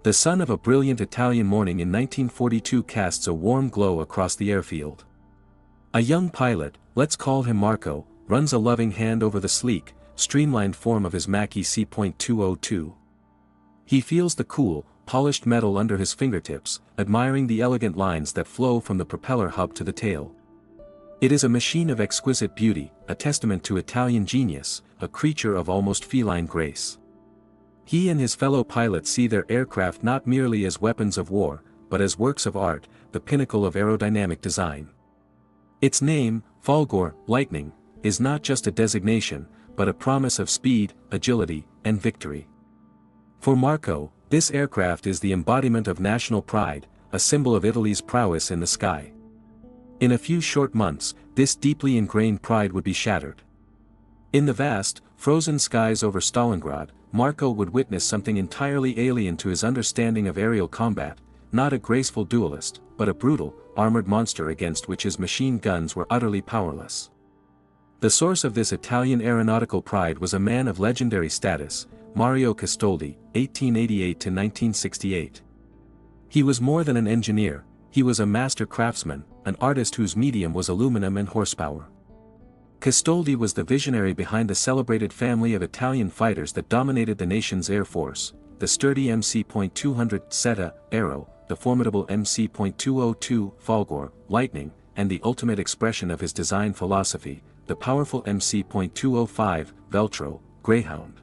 The sun of a brilliant Italian morning in 1942 casts a warm glow across the airfield. A young pilot, let's call him Marco, runs a loving hand over the sleek, streamlined form of his Macchi C.202. He feels the cool, polished metal under his fingertips, admiring the elegant lines that flow from the propeller hub to the tail. It is a machine of exquisite beauty, a testament to Italian genius, a creature of almost feline grace. He and his fellow pilots see their aircraft not merely as weapons of war, but as works of art, the pinnacle of aerodynamic design. Its name, Folgore, lightning, is not just a designation, but a promise of speed, agility, and victory. For Marco, this aircraft is the embodiment of national pride, a symbol of Italy's prowess in the sky. In a few short months, this deeply ingrained pride would be shattered. In the vast, frozen skies over Stalingrad, Marco would witness something entirely alien to his understanding of aerial combat, not a graceful duelist, but a brutal, armored monster against which his machine guns were utterly powerless. The source of this Italian aeronautical pride was a man of legendary status, Mario Castoldi, 1888–1968. He was more than an engineer, he was a master craftsman, an artist whose medium was aluminum and horsepower. Castoldi was the visionary behind the celebrated family of Italian fighters that dominated the nation's air force, the sturdy MC.200 Seta, Aero, the formidable MC.202 Folgore, Lightning, and the ultimate expression of his design philosophy, the powerful MC.205 Veltro, Greyhound.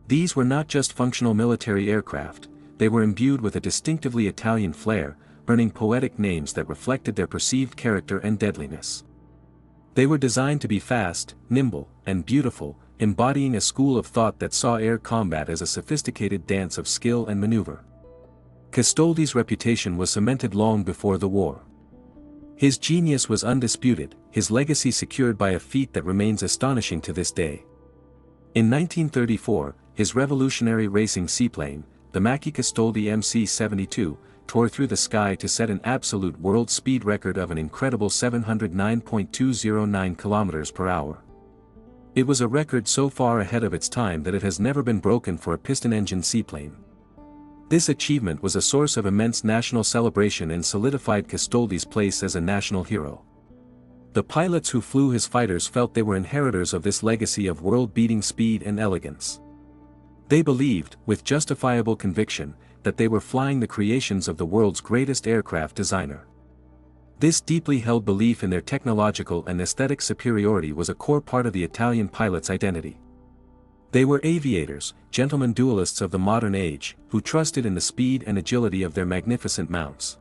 These were not just functional military aircraft, they were imbued with a distinctively Italian flair, earning poetic names that reflected their perceived character and deadliness. They were designed to be fast, nimble, and beautiful, embodying a school of thought that saw air combat as a sophisticated dance of skill and maneuver. Castoldi's reputation was cemented long before the war. His genius was undisputed, his legacy secured by a feat that remains astonishing to this day. In 1934, his revolutionary racing seaplane, the Macchi Castoldi MC-72, tore through the sky to set an absolute world speed record of an incredible 709.209 km per hour. It was a record so far ahead of its time that it has never been broken for a piston-engine seaplane. This achievement was a source of immense national celebration and solidified Castoldi's place as a national hero. The pilots who flew his fighters felt they were inheritors of this legacy of world-beating speed and elegance. They believed, with justifiable conviction, that they were flying the creations of the world's greatest aircraft designer. This deeply held belief in their technological and aesthetic superiority was a core part of the Italian pilot's identity. They were aviators, gentlemen duelists of the modern age, who trusted in the speed and agility of their magnificent mounts.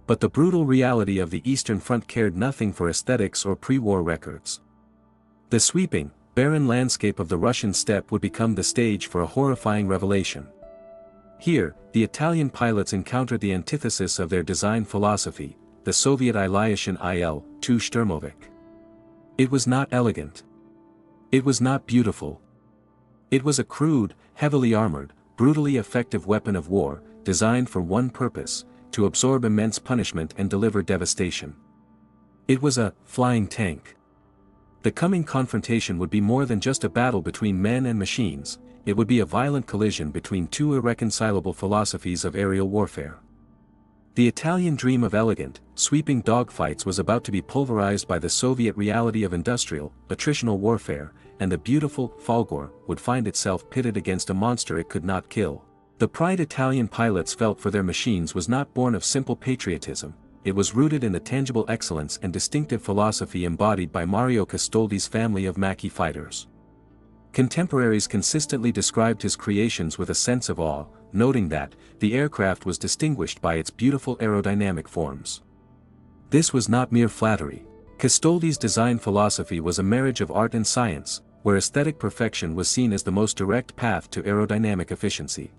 But the brutal reality of the Eastern Front cared nothing for aesthetics or pre-war records. The sweeping, barren landscape of the Russian steppe would become the stage for a horrifying revelation. Here, the Italian pilots encountered the antithesis of their design philosophy, the Soviet Aviation Il-2 Shturmovik. It was not elegant. It was not beautiful. It was a crude, heavily armored, brutally effective weapon of war, designed for one purpose, to absorb immense punishment and deliver devastation. It was a flying tank. The coming confrontation would be more than just a battle between men and machines, it would be a violent collision between two irreconcilable philosophies of aerial warfare. The Italian dream of elegant, sweeping dogfights was about to be pulverized by the Soviet reality of industrial, attritional warfare, and the beautiful Folgore would find itself pitted against a monster it could not kill. The pride Italian pilots felt for their machines was not born of simple patriotism, it was rooted in the tangible excellence and distinctive philosophy embodied by Mario Castoldi's family of Macchi fighters. Contemporaries consistently described his creations with a sense of awe, noting that the aircraft was distinguished by its beautiful aerodynamic forms. This was not mere flattery. Castoldi's design philosophy was a marriage of art and science, where aesthetic perfection was seen as the most direct path to aerodynamic efficiency.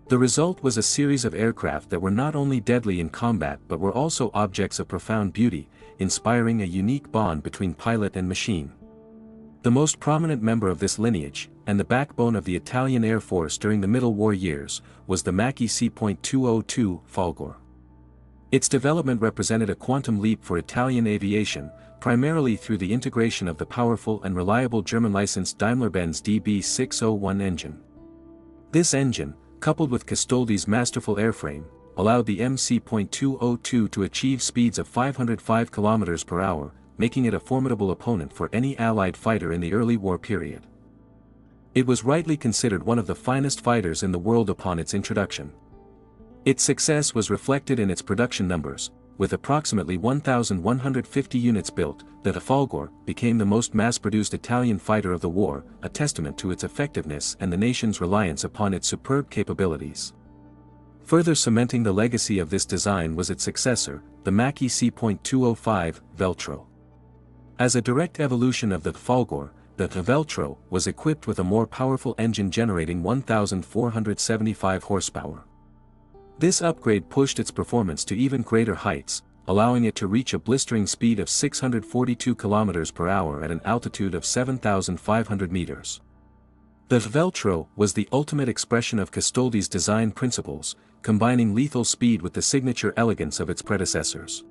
The result was a series of aircraft that were not only deadly in combat but were also objects of profound beauty, inspiring a unique bond between pilot and machine. The most prominent member of this lineage, and the backbone of the Italian Air Force during the Middle War years, was the Macchi C.202 Folgore. Its development represented a quantum leap for Italian aviation, primarily through the integration of the powerful and reliable German-licensed Daimler-Benz DB601 engine. This engine, coupled with Castoldi's masterful airframe, allowed the MC.202 to achieve speeds of 505 km per hour, making it a formidable opponent for any Allied fighter in the early war period. It was rightly considered one of the finest fighters in the world upon its introduction. Its success was reflected in its production numbers. With approximately 1,150 units built, the Folgore became the most mass-produced Italian fighter of the war, a testament to its effectiveness and the nation's reliance upon its superb capabilities. Further cementing the legacy of this design was its successor, the Macchi C.205 Veltro. As a direct evolution of the Folgore, the Veltro was equipped with a more powerful engine generating 1,475 horsepower. This upgrade pushed its performance to even greater heights, allowing it to reach a blistering speed of 642 km per hour at an altitude of 7,500 meters. The Veltro was the ultimate expression of Castoldi's design principles, combining lethal speed with the signature elegance of its predecessors.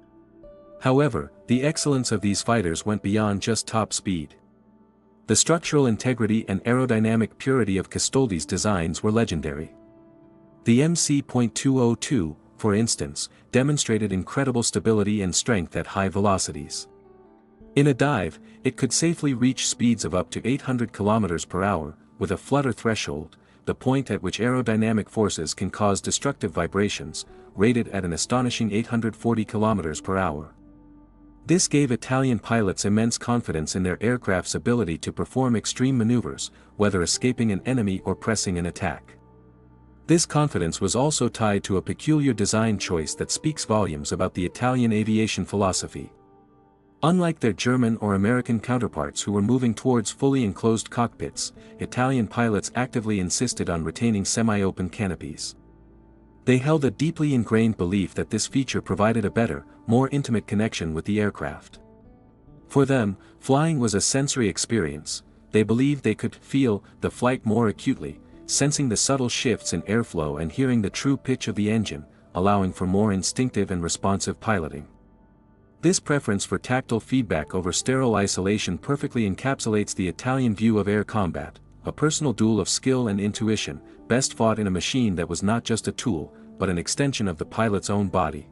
However, the excellence of these fighters went beyond just top speed. The structural integrity and aerodynamic purity of Castoldi's designs were legendary. The MC.202, for instance, demonstrated incredible stability and strength at high velocities. In a dive, it could safely reach speeds of up to 800 km per hour, with a flutter threshold, the point at which aerodynamic forces can cause destructive vibrations, rated at an astonishing 840 km per hour. This gave Italian pilots immense confidence in their aircraft's ability to perform extreme maneuvers, whether escaping an enemy or pressing an attack. This confidence was also tied to a peculiar design choice that speaks volumes about the Italian aviation philosophy. Unlike their German or American counterparts who were moving towards fully enclosed cockpits, Italian pilots actively insisted on retaining semi-open canopies. They held a deeply ingrained belief that this feature provided a better, more intimate connection with the aircraft. For them, flying was a sensory experience. They believed they could feel the flight more acutely, sensing the subtle shifts in airflow and hearing the true pitch of the engine, allowing for more instinctive and responsive piloting. This preference for tactile feedback over sterile isolation perfectly encapsulates the Italian view of air combat, a personal duel of skill and intuition, best fought in a machine that was not just a tool, but an extension of the pilot's own body.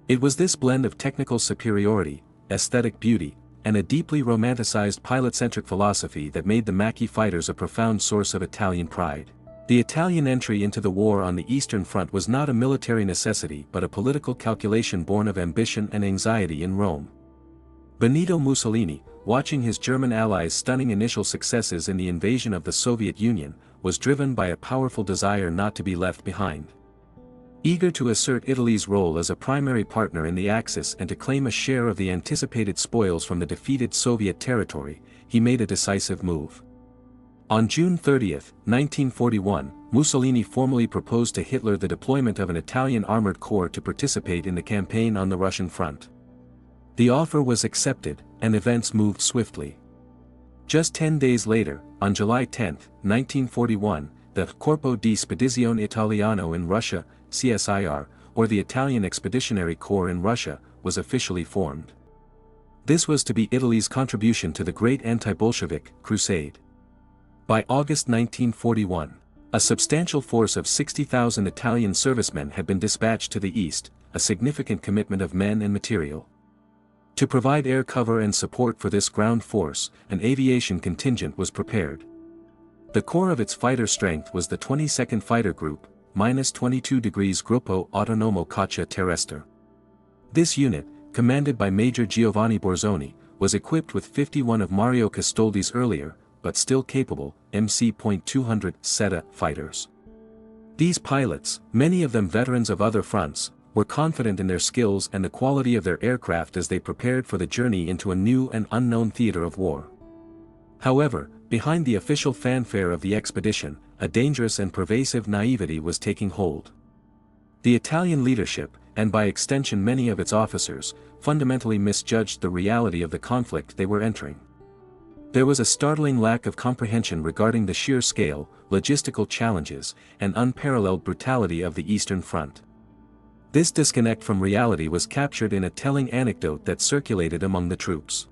It was this blend of technical superiority, aesthetic beauty, and a deeply romanticized pilot-centric philosophy that made the Macchi fighters a profound source of Italian pride. The Italian entry into the war on the Eastern Front was not a military necessity but a political calculation born of ambition and anxiety in Rome. Benito Mussolini, watching his German allies' stunning initial successes in the invasion of the Soviet Union, was driven by a powerful desire not to be left behind. Eager to assert Italy's role as a primary partner in the Axis and to claim a share of the anticipated spoils from the defeated Soviet territory, he made a decisive move. On June 30, 1941, Mussolini formally proposed to Hitler the deployment of an Italian armored corps to participate in the campaign on the Russian front. The offer was accepted, and events moved swiftly. Just 10 days later, on July 10, 1941, the Corpo di Spedizione Italiano in Russia, CSIR, or the Italian Expeditionary Corps in Russia, was officially formed. This was to be Italy's contribution to the great anti-Bolshevik crusade. By August 1941, a substantial force of 60,000 Italian servicemen had been dispatched to the east, a significant commitment of men and material. To provide air cover and support for this ground force, an aviation contingent was prepared. The core of its fighter strength was the 22nd Fighter Group, -22 degrees Gruppo Autonomo Caccia Terrestre. This unit, commanded by Major Giovanni Borzoni, was equipped with 51 of Mario Castoldi's earlier, but still capable, MC.200 Seta fighters. These pilots, many of them veterans of other fronts, were confident in their skills and the quality of their aircraft as they prepared for the journey into a new and unknown theater of war. However, behind the official fanfare of the expedition, a dangerous and pervasive naivety was taking hold. The Italian leadership, and by extension many of its officers, fundamentally misjudged the reality of the conflict they were entering. There was a startling lack of comprehension regarding the sheer scale, logistical challenges, and unparalleled brutality of the Eastern Front. This disconnect from reality was captured in a telling anecdote that circulated among the troops.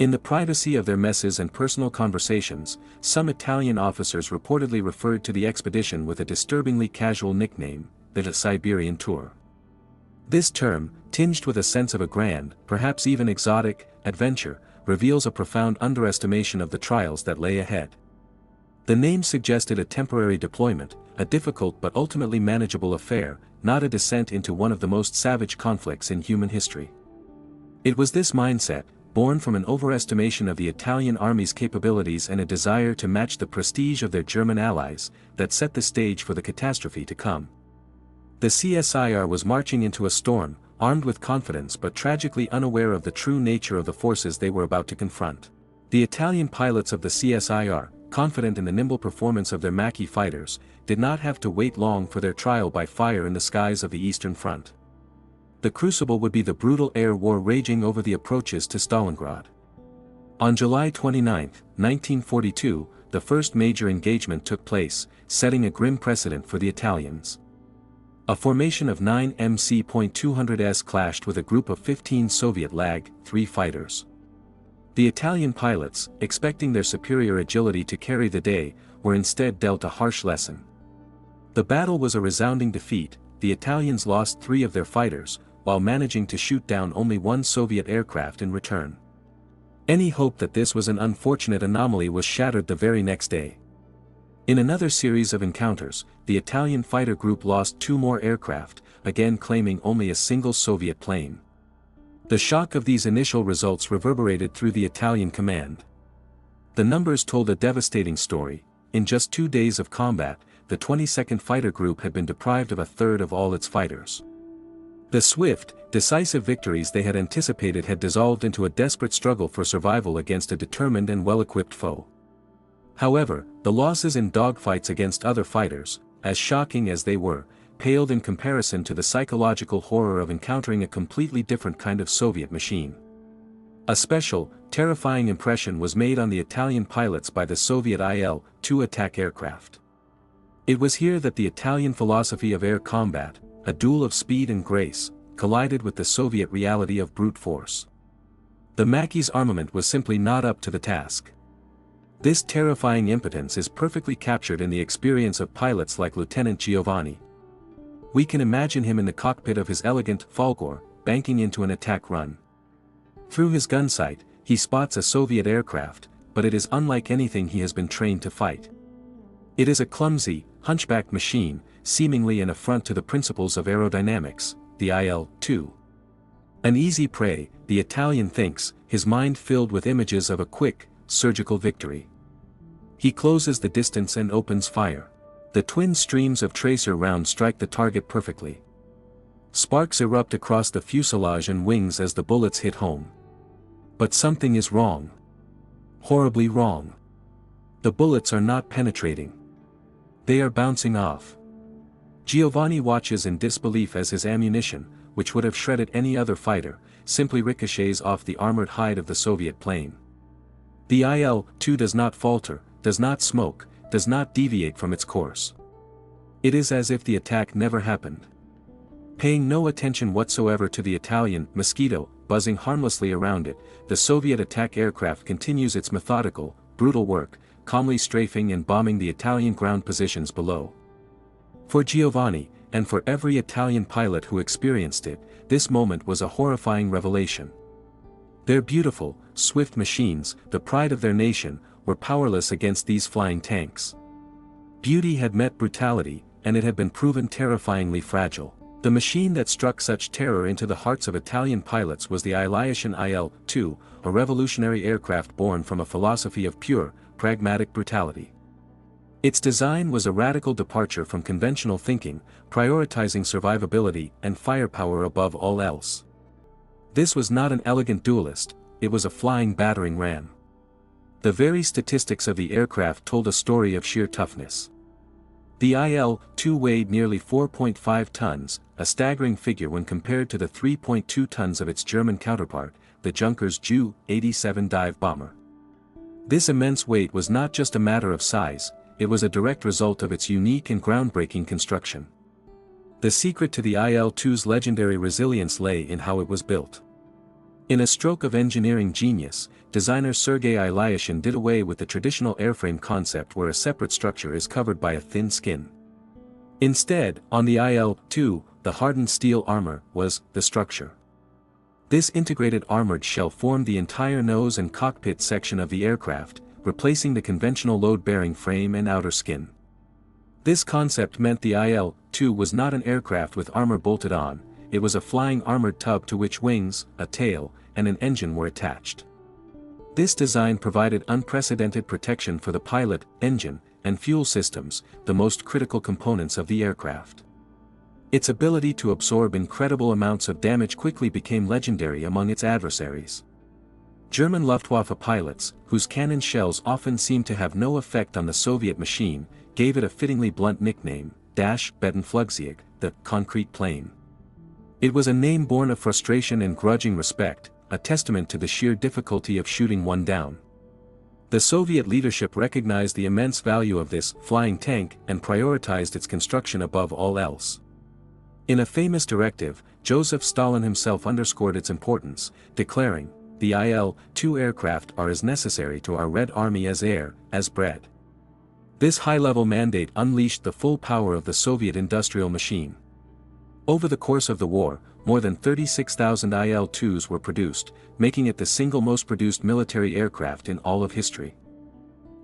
In the privacy of their messes and personal conversations, some Italian officers reportedly referred to the expedition with a disturbingly casual nickname, the Siberian Tour. This term, tinged with a sense of a grand, perhaps even exotic, adventure, reveals a profound underestimation of the trials that lay ahead. The name suggested a temporary deployment, a difficult but ultimately manageable affair, not a descent into one of the most savage conflicts in human history. It was this mindset, born from an overestimation of the Italian army's capabilities and a desire to match the prestige of their German allies, that set the stage for the catastrophe to come. The CSIR was marching into a storm, armed with confidence but tragically unaware of the true nature of the forces they were about to confront. The Italian pilots of the CSIR, confident in the nimble performance of their Macchi fighters, did not have to wait long for their trial by fire in the skies of the Eastern Front. The crucible would be the brutal air war raging over the approaches to Stalingrad. On July 29, 1942, the first major engagement took place, setting a grim precedent for the Italians. A formation of 9 MC.200s clashed with a group of 15 Soviet Lag-3 fighters. The Italian pilots, expecting their superior agility to carry the day, were instead dealt a harsh lesson. The battle was a resounding defeat. The Italians lost 3 of their fighters, while managing to shoot down only 1 Soviet aircraft in return. Any hope that this was an unfortunate anomaly was shattered the very next day. In another series of encounters, the Italian fighter group lost 2 more aircraft, again claiming only a single Soviet plane. The shock of these initial results reverberated through the Italian command. The numbers told a devastating story. In just 2 days of combat, the 22nd Fighter Group had been deprived of a third of all its fighters. The swift, decisive victories they had anticipated had dissolved into a desperate struggle for survival against a determined and well-equipped foe. However, the losses in dogfights against other fighters, as shocking as they were, paled in comparison to the psychological horror of encountering a completely different kind of Soviet machine. A special, terrifying impression was made on the Italian pilots by the Soviet Il-2 attack aircraft. It was here that the Italian philosophy of air combat, a duel of speed and grace, collided with the Soviet reality of brute force. The Macchi's armament was simply not up to the task. This terrifying impotence is perfectly captured in the experience of pilots like Lieutenant Giovanni. We can imagine him in the cockpit of his elegant Folgore, banking into an attack run. Through his gun sight, he spots a Soviet aircraft, but it is unlike anything he has been trained to fight. It is a clumsy, hunchbacked machine, seemingly an affront to the principles of aerodynamics, the Il-2. An easy prey, the Italian thinks, his mind filled with images of a quick, surgical victory. He closes the distance and opens fire. The twin streams of tracer rounds strike the target perfectly. Sparks erupt across the fuselage and wings as the bullets hit home. But something is wrong. Horribly wrong. The bullets are not penetrating. They are bouncing off. Giovanni watches in disbelief as his ammunition, which would have shredded any other fighter, simply ricochets off the armored hide of the Soviet plane. The Il-2 does not falter, does not smoke, does not deviate from its course. It is as if the attack never happened. Paying no attention whatsoever to the Italian mosquito buzzing harmlessly around it, the Soviet attack aircraft continues its methodical, brutal work, calmly strafing and bombing the Italian ground positions below. For Giovanni, and for every Italian pilot who experienced it, this moment was a horrifying revelation. Their beautiful, swift machines, the pride of their nation, were powerless against these flying tanks. Beauty had met brutality, and it had been proven terrifyingly fragile. The machine that struck such terror into the hearts of Italian pilots was the Aviation Il-2, a revolutionary aircraft born from a philosophy of pure, pragmatic brutality. Its design was a radical departure from conventional thinking, prioritizing survivability and firepower above all else. This was not an elegant duelist, it was a flying battering ram. The very statistics of the aircraft told a story of sheer toughness. The Il-2 weighed nearly 4.5 tons, a staggering figure when compared to the 3.2 tons of its German counterpart, the Junkers Ju-87 dive bomber. This immense weight was not just a matter of size, it was a direct result of its unique and groundbreaking construction. The secret to the Il-2's legendary resilience lay in how it was built. In a stroke of engineering genius, designer Sergei Aviation did away with the traditional airframe concept where a separate structure is covered by a thin skin. Instead, on the Il-2, the hardened steel armor was the structure. This integrated armored shell formed the entire nose and cockpit section of the aircraft, replacing the conventional load-bearing frame and outer skin. This concept meant the Il-2 was not an aircraft with armor bolted on, it was a flying armored tub to which wings, a tail, and an engine were attached. This design provided unprecedented protection for the pilot, engine, and fuel systems, the most critical components of the aircraft. Its ability to absorb incredible amounts of damage quickly became legendary among its adversaries. German Luftwaffe pilots, whose cannon shells often seemed to have no effect on the Soviet machine, gave it a fittingly blunt nickname, Betonflugzeug, the concrete plane. It was a name born of frustration and grudging respect, a testament to the sheer difficulty of shooting one down. The Soviet leadership recognized the immense value of this flying tank and prioritized its construction above all else. In a famous directive, Joseph Stalin himself underscored its importance, declaring, "The Il-2 aircraft are as necessary to our Red Army as air, as bread." This high-level mandate unleashed the full power of the Soviet industrial machine. Over the course of the war, more than 36,000 Il-2s were produced, making it the single most produced military aircraft in all of history.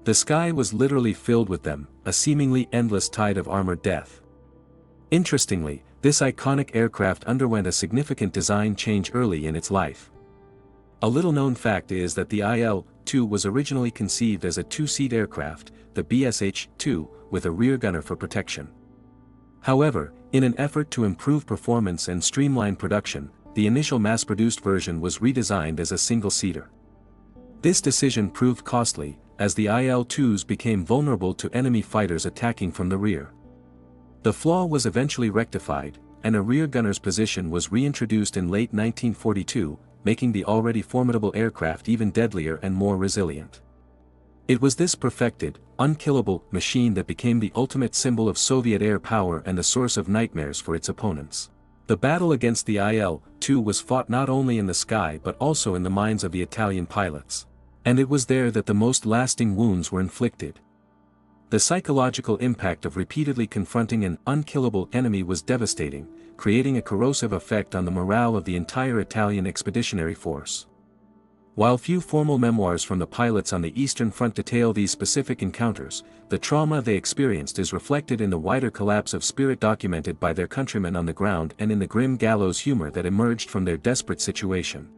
The sky was literally filled with them, a seemingly endless tide of armored death. Interestingly, this iconic aircraft underwent a significant design change early in its life. A little-known fact is that the Il-2 was originally conceived as a two-seat aircraft, the BSH-2, with a rear gunner for protection. However, in an effort to improve performance and streamline production, the initial mass-produced version was redesigned as a single-seater. This decision proved costly, as the Il-2s became vulnerable to enemy fighters attacking from the rear. The flaw was eventually rectified, and a rear gunner's position was reintroduced in late 1942, making the already formidable aircraft even deadlier and more resilient. It was this perfected, unkillable machine that became the ultimate symbol of Soviet air power and a source of nightmares for its opponents. The battle against the Il-2 was fought not only in the sky but also in the minds of the Italian pilots. And it was there that the most lasting wounds were inflicted. The psychological impact of repeatedly confronting an unkillable enemy was devastating, creating a corrosive effect on the morale of the entire Italian expeditionary force. While few formal memoirs from the pilots on the Eastern Front detail these specific encounters, the trauma they experienced is reflected in the wider collapse of spirit documented by their countrymen on the ground and in the grim gallows humor that emerged from their desperate situation.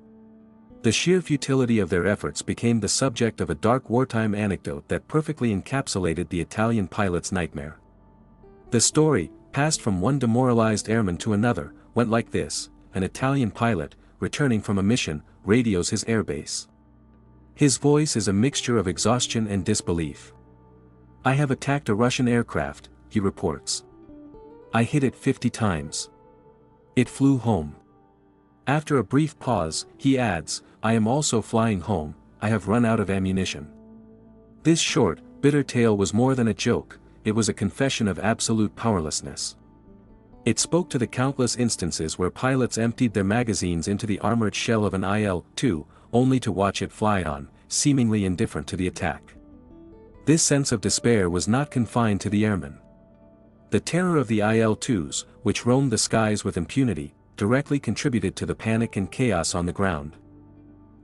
The sheer futility of their efforts became the subject of a dark wartime anecdote that perfectly encapsulated the Italian pilot's nightmare. The story, passed from one demoralized airman to another, went like this: an Italian pilot, returning from a mission, radios his airbase. His voice is a mixture of exhaustion and disbelief. "I have attacked a Russian aircraft," he reports. "I hit it 50 times. It flew home." After a brief pause, he adds, "I am also flying home, I have run out of ammunition." This short, bitter tale was more than a joke, it was a confession of absolute powerlessness. It spoke to the countless instances where pilots emptied their magazines into the armored shell of an Il-2, only to watch it fly on, seemingly indifferent to the attack. This sense of despair was not confined to the airmen. The terror of the Il-2s, which roamed the skies with impunity, directly contributed to the panic and chaos on the ground.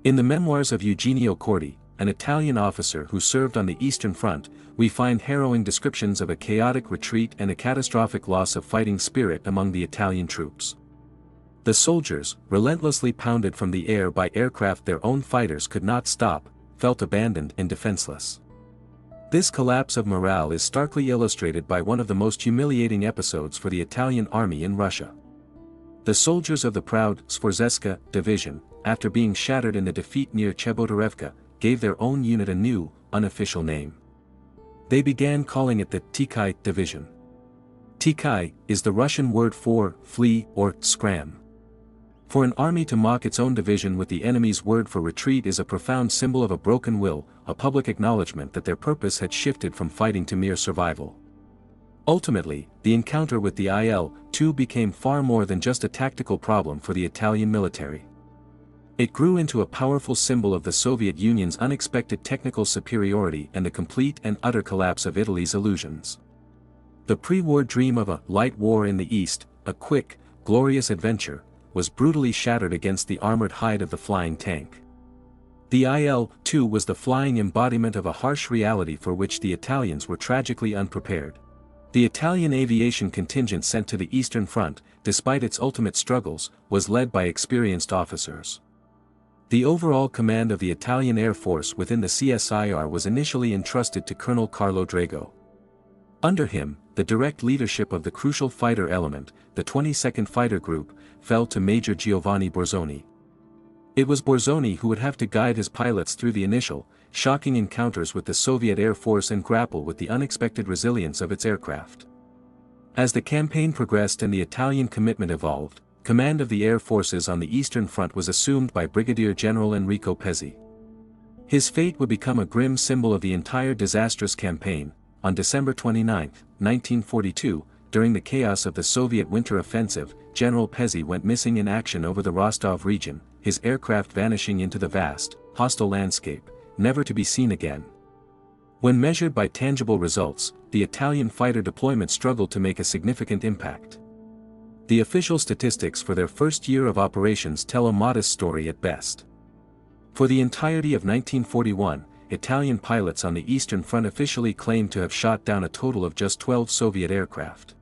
In the memoirs of Eugenio Corti, an Italian officer who served on the Eastern Front, we find harrowing descriptions of a chaotic retreat and a catastrophic loss of fighting spirit among the Italian troops. The soldiers, relentlessly pounded from the air by aircraft their own fighters could not stop, felt abandoned and defenseless. This collapse of morale is starkly illustrated by one of the most humiliating episodes for the Italian army in Russia. The soldiers of the proud Sforzeska division, after being shattered in the defeat near Chebotarevka, gave their own unit a new, unofficial name. They began calling it the Tikai division. Tikai is the Russian word for flee or scram. For an army to mock its own division with the enemy's word for retreat is a profound symbol of a broken will, a public acknowledgement that their purpose had shifted from fighting to mere survival. Ultimately, the encounter with the Il-2 became far more than just a tactical problem for the Italian military. It grew into a powerful symbol of the Soviet Union's unexpected technical superiority and the complete and utter collapse of Italy's illusions. The pre-war dream of a light war in the East, a quick, glorious adventure, was brutally shattered against the armored hide of the flying tank. The Il-2 was the flying embodiment of a harsh reality for which the Italians were tragically unprepared. The Italian aviation contingent sent to the Eastern Front, despite its ultimate struggles, was led by experienced officers. The overall command of the Italian Air Force within the CSIR was initially entrusted to Colonel Carlo Drago. Under him, the direct leadership of the crucial fighter element, the 22nd Fighter Group, fell to Major Giovanni Borzoni. It was Borzoni who would have to guide his pilots through the initial, shocking encounters with the Soviet Air Force and grapple with the unexpected resilience of its aircraft. As the campaign progressed and the Italian commitment evolved, command of the air forces on the Eastern Front was assumed by Brigadier General Enrico Pezzi. His fate would become a grim symbol of the entire disastrous campaign. On December 29, 1942, during the chaos of the Soviet winter offensive, General Pezzi went missing in action over the Rostov region, his aircraft vanishing into the vast, hostile landscape, never to be seen again. When measured by tangible results, the Italian fighter deployment struggled to make a significant impact. The official statistics for their first year of operations tell a modest story at best. For the entirety of 1941, Italian pilots on the Eastern Front officially claimed to have shot down a total of just 12 Soviet aircraft.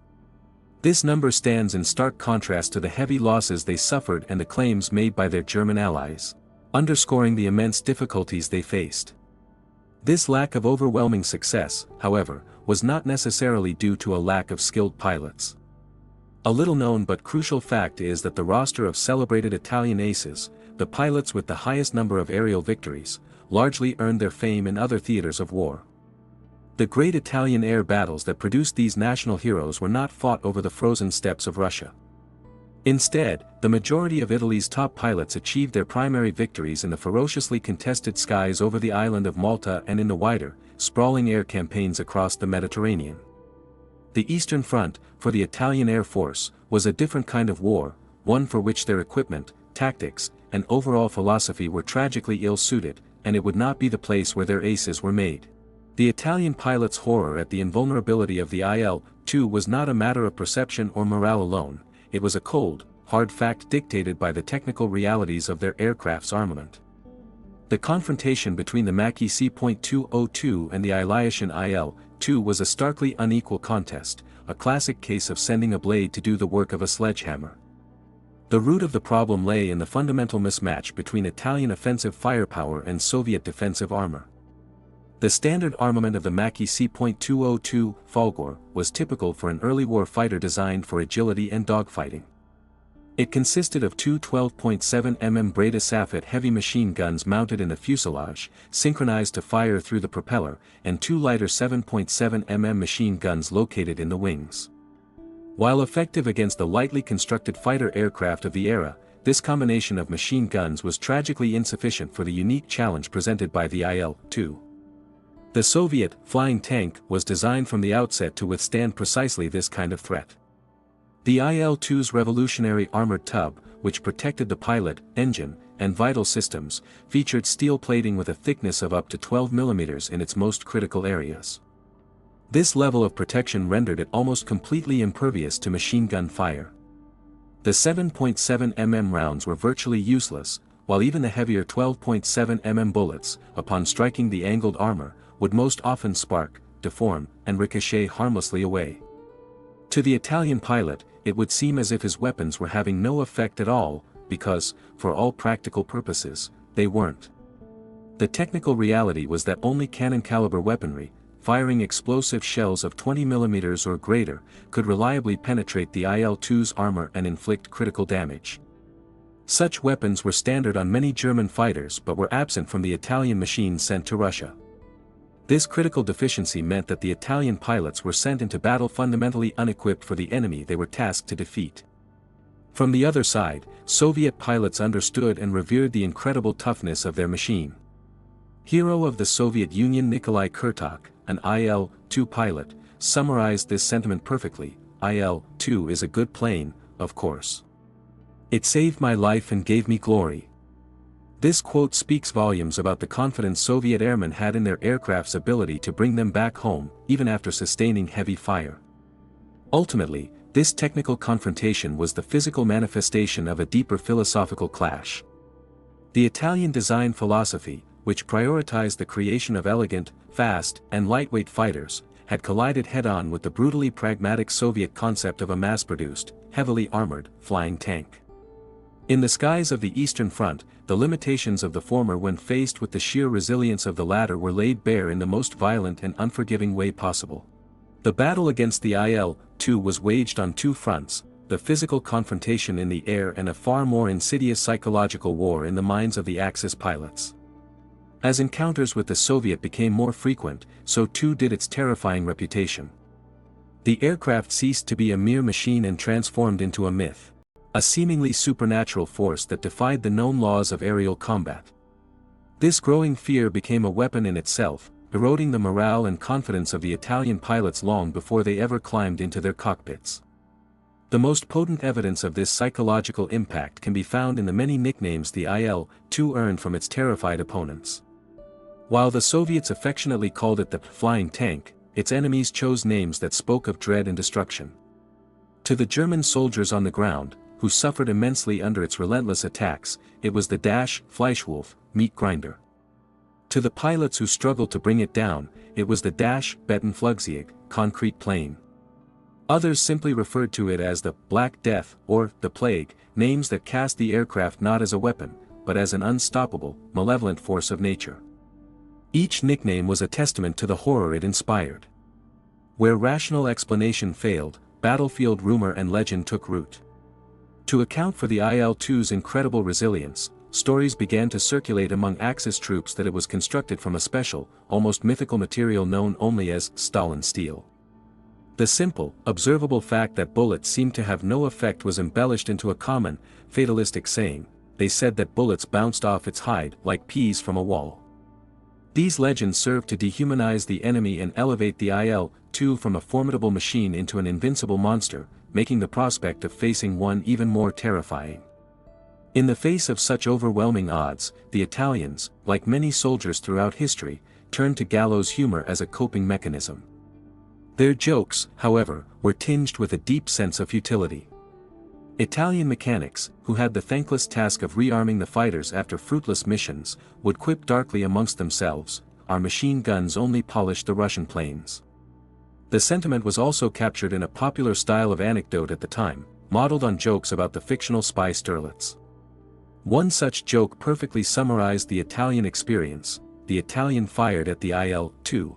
This number stands in stark contrast to the heavy losses they suffered and the claims made by their German allies, underscoring the immense difficulties they faced. This lack of overwhelming success, however, was not necessarily due to a lack of skilled pilots. A little-known but crucial fact is that the roster of celebrated Italian aces, the pilots with the highest number of aerial victories, largely earned their fame in other theaters of war. The great Italian air battles that produced these national heroes were not fought over the frozen steppes of Russia. Instead, the majority of Italy's top pilots achieved their primary victories in the ferociously contested skies over the island of Malta and in the wider, sprawling air campaigns across the Mediterranean. The Eastern Front, for the Italian Air Force, was a different kind of war, one for which their equipment, tactics, and overall philosophy were tragically ill-suited, and it would not be the place where their aces were made. The Italian pilots' horror at the invulnerability of the Il-2 was not a matter of perception or morale alone, it was a cold, hard fact dictated by the technical realities of their aircraft's armament. The confrontation between the Macchi C.202 and the Aviation Il-2 was a starkly unequal contest, a classic case of sending a blade to do the work of a sledgehammer. The root of the problem lay in the fundamental mismatch between Italian offensive firepower and Soviet defensive armor. The standard armament of the Macchi C.202 Folgore was typical for an early war fighter designed for agility and dogfighting. It consisted of two 12.7 mm Breda Safet heavy machine guns mounted in the fuselage, synchronized to fire through the propeller, and two lighter 7.7 mm machine guns located in the wings. While effective against the lightly constructed fighter aircraft of the era, this combination of machine guns was tragically insufficient for the unique challenge presented by the Il-2. The Soviet flying tank was designed from the outset to withstand precisely this kind of threat. The Il-2's revolutionary armored tub, which protected the pilot, engine, and vital systems, featured steel plating with a thickness of up to 12 mm in its most critical areas. This level of protection rendered it almost completely impervious to machine gun fire. The 7.7 mm rounds were virtually useless, while even the heavier 12.7 mm bullets, upon striking the angled armor, would most often spark, deform, and ricochet harmlessly away. To the Italian pilot, it would seem as if his weapons were having no effect at all, because, for all practical purposes, they weren't. The technical reality was that only cannon-caliber weaponry, firing explosive shells of 20 mm or greater, could reliably penetrate the Il-2's armor and inflict critical damage. Such weapons were standard on many German fighters but were absent from the Italian machines sent to Russia. This critical deficiency meant that the Italian pilots were sent into battle fundamentally unequipped for the enemy they were tasked to defeat. From the other side, Soviet pilots understood and revered the incredible toughness of their machine. Hero of the Soviet Union Nikolai Kurtak, an Il-2 pilot, summarized this sentiment perfectly: Il-2 is a good plane, of course. It saved my life and gave me glory. This quote speaks volumes about the confidence Soviet airmen had in their aircraft's ability to bring them back home, even after sustaining heavy fire. Ultimately, this technical confrontation was the physical manifestation of a deeper philosophical clash. The Italian design philosophy, which prioritized the creation of elegant, fast, and lightweight fighters, had collided head-on with the brutally pragmatic Soviet concept of a mass-produced, heavily armored, flying tank. In the skies of the Eastern Front, the limitations of the former when faced with the sheer resilience of the latter were laid bare in the most violent and unforgiving way possible. The battle against the Il-2 was waged on two fronts, the physical confrontation in the air and a far more insidious psychological war in the minds of the Axis pilots. As encounters with the Soviet became more frequent, so too did its terrifying reputation. The aircraft ceased to be a mere machine and transformed into a myth, a seemingly supernatural force that defied the known laws of aerial combat. This growing fear became a weapon in itself, eroding the morale and confidence of the Italian pilots long before they ever climbed into their cockpits. The most potent evidence of this psychological impact can be found in the many nicknames the Il-2 earned from its terrified opponents. While the Soviets affectionately called it the flying tank, its enemies chose names that spoke of dread and destruction. To the German soldiers on the ground, who suffered immensely under its relentless attacks, it was the Fleischwolf, meat grinder. To the pilots who struggled to bring it down, it was the Betonflugzeug, concrete plane. Others simply referred to it as the Black Death or the Plague, names that cast the aircraft not as a weapon, but as an unstoppable, malevolent force of nature. Each nickname was a testament to the horror it inspired. Where rational explanation failed, battlefield rumor and legend took root. To account for the Il-2's incredible resilience, stories began to circulate among Axis troops that it was constructed from a special, almost mythical material known only as Stalin steel. The simple, observable fact that bullets seemed to have no effect was embellished into a common, fatalistic saying. They said that bullets bounced off its hide like peas from a wall. These legends served to dehumanize the enemy and elevate the Il-2 from a formidable machine into an invincible monster, making the prospect of facing one even more terrifying. In the face of such overwhelming odds, the Italians, like many soldiers throughout history, turned to gallows humor as a coping mechanism. Their jokes, however, were tinged with a deep sense of futility. Italian mechanics, who had the thankless task of rearming the fighters after fruitless missions, would quip darkly amongst themselves, "Our machine guns only polished the Russian planes." The sentiment was also captured in a popular style of anecdote at the time, modeled on jokes about the fictional spy Stirlitz. One such joke perfectly summarized the Italian experience: the Italian fired at the Il-2.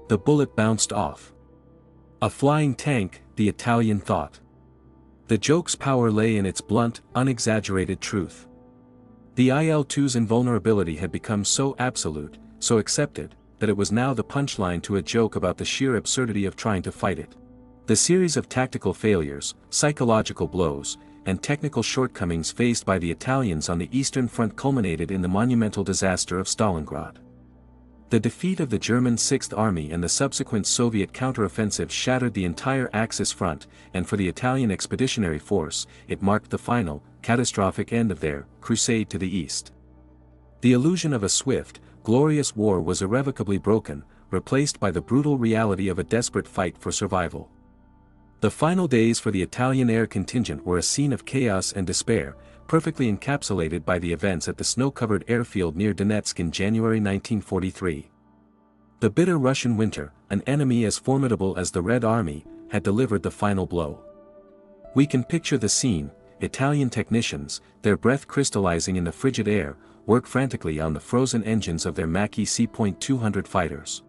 The bullet bounced off. A flying tank, the Italian thought. The joke's power lay in its blunt, unexaggerated truth. The Il-2's invulnerability had become so absolute, so accepted, that it was now the punchline to a joke about the sheer absurdity of trying to fight it. The series of tactical failures, psychological blows, and technical shortcomings faced by the Italians on the Eastern Front culminated in the monumental disaster of Stalingrad. The defeat of the German Sixth Army and the subsequent Soviet counteroffensive shattered the entire Axis front, and for the Italian Expeditionary Force, it marked the final, catastrophic end of their crusade to the east. The illusion of a swift, glorious war was irrevocably broken, replaced by the brutal reality of a desperate fight for survival. The final days for the Italian air contingent were a scene of chaos and despair, perfectly encapsulated by the events at the snow-covered airfield near Donetsk in January 1943. The bitter Russian winter, an enemy as formidable as the Red Army, had delivered the final blow. We can picture the scene: Italian technicians, their breath crystallizing in the frigid air, work frantically on the frozen engines of their Macchi C.202 fighters.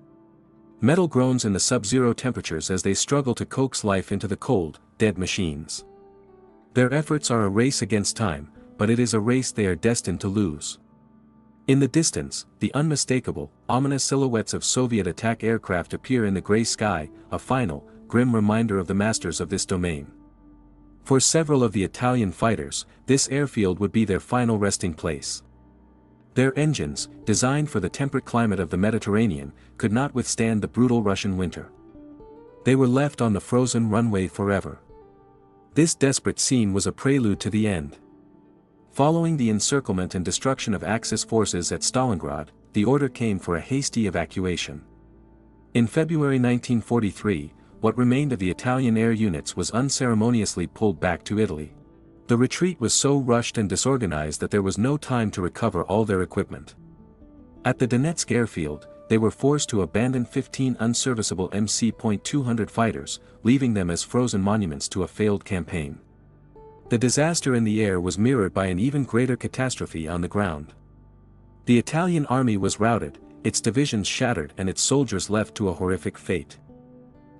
Metal groans in the sub-zero temperatures as they struggle to coax life into the cold, dead machines. Their efforts are a race against time, but it is a race they are destined to lose. In the distance, the unmistakable, ominous silhouettes of Soviet attack aircraft appear in the gray sky, a final, grim reminder of the masters of this domain. For several of the Italian fighters, this airfield would be their final resting place. Their engines, designed for the temperate climate of the Mediterranean, could not withstand the brutal Russian winter. They were left on the frozen runway forever. This desperate scene was a prelude to the end. Following the encirclement and destruction of Axis forces at Stalingrad, the order came for a hasty evacuation. In February 1943, what remained of the Italian air units was unceremoniously pulled back to Italy. The retreat was so rushed and disorganized that there was no time to recover all their equipment. At the Donetsk airfield, they were forced to abandon 15 unserviceable MC.200 fighters, leaving them as frozen monuments to a failed campaign. The disaster in the air was mirrored by an even greater catastrophe on the ground. The Italian army was routed, its divisions shattered and its soldiers left to a horrific fate.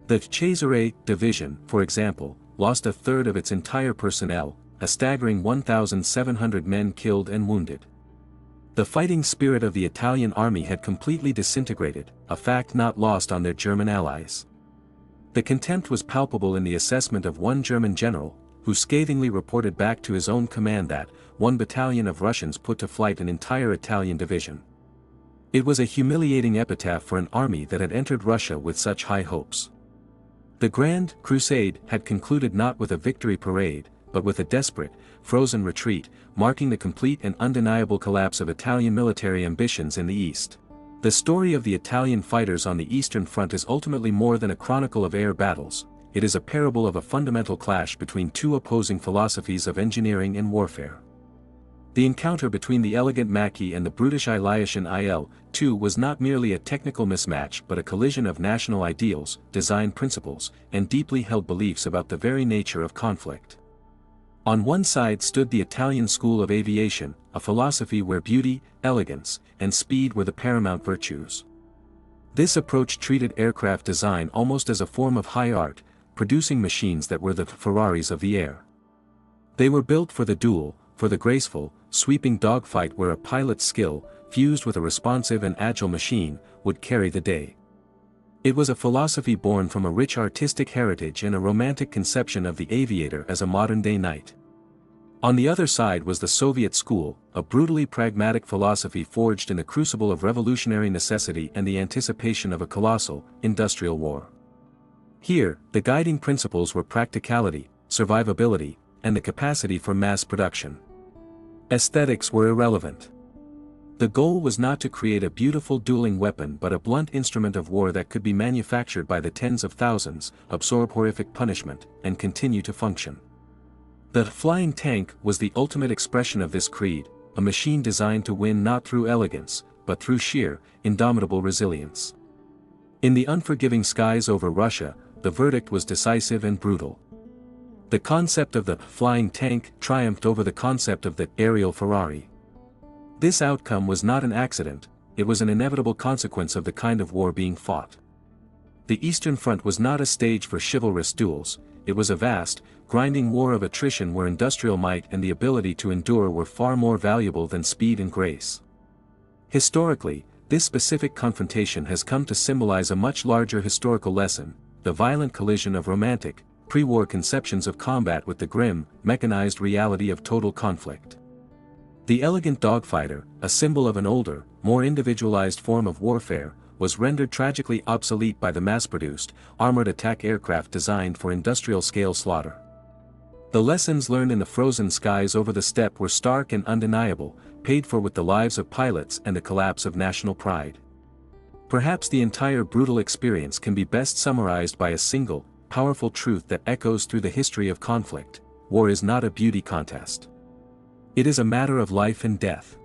The Cesare division, for example, lost a third of its entire personnel, a staggering 1,700 men killed and wounded. The fighting spirit of the Italian army had completely disintegrated, a fact not lost on their German allies. The contempt was palpable in the assessment of one German general, who scathingly reported back to his own command that, one battalion of Russians put to flight an entire Italian division. It was a humiliating epitaph for an army that had entered Russia with such high hopes. The Grand Crusade had concluded not with a victory parade, but with a desperate, frozen retreat, marking the complete and undeniable collapse of Italian military ambitions in the East. The story of the Italian fighters on the Eastern Front is ultimately more than a chronicle of air battles, it is a parable of a fundamental clash between two opposing philosophies of engineering and warfare. The encounter between the elegant Macchi and the brutish Aviation Il-2 was not merely a technical mismatch but a collision of national ideals, design principles, and deeply held beliefs about the very nature of conflict. On one side stood the Italian school of aviation, a philosophy where beauty, elegance, and speed were the paramount virtues. This approach treated aircraft design almost as a form of high art, producing machines that were the Ferraris of the air. They were built for the duel, for the graceful, sweeping dogfight where a pilot's skill, fused with a responsive and agile machine, would carry the day. It was a philosophy born from a rich artistic heritage and a romantic conception of the aviator as a modern-day knight. On the other side was the Soviet school, a brutally pragmatic philosophy forged in the crucible of revolutionary necessity and the anticipation of a colossal, industrial war. Here, the guiding principles were practicality, survivability, and the capacity for mass production. Aesthetics were irrelevant. The goal was not to create a beautiful dueling weapon but a blunt instrument of war that could be manufactured by the tens of thousands, absorb horrific punishment, and continue to function. The flying tank was the ultimate expression of this creed, a machine designed to win not through elegance, but through sheer, indomitable resilience. In the unforgiving skies over Russia, the verdict was decisive and brutal. The concept of the flying tank triumphed over the concept of the aerial Ferrari. This outcome was not an accident, it was an inevitable consequence of the kind of war being fought. The Eastern Front was not a stage for chivalrous duels, it was a vast, grinding war of attrition where industrial might and the ability to endure were far more valuable than speed and grace. Historically, this specific confrontation has come to symbolize a much larger historical lesson, the violent collision of romantic, pre-war conceptions of combat with the grim, mechanized reality of total conflict. The elegant dogfighter, a symbol of an older, more individualized form of warfare, was rendered tragically obsolete by the mass-produced, armored attack aircraft designed for industrial-scale slaughter. The lessons learned in the frozen skies over the steppe were stark and undeniable, paid for with the lives of pilots and the collapse of national pride. Perhaps the entire brutal experience can be best summarized by a single, powerful truth that echoes through the history of conflict: war is not a beauty contest. It is a matter of life and death.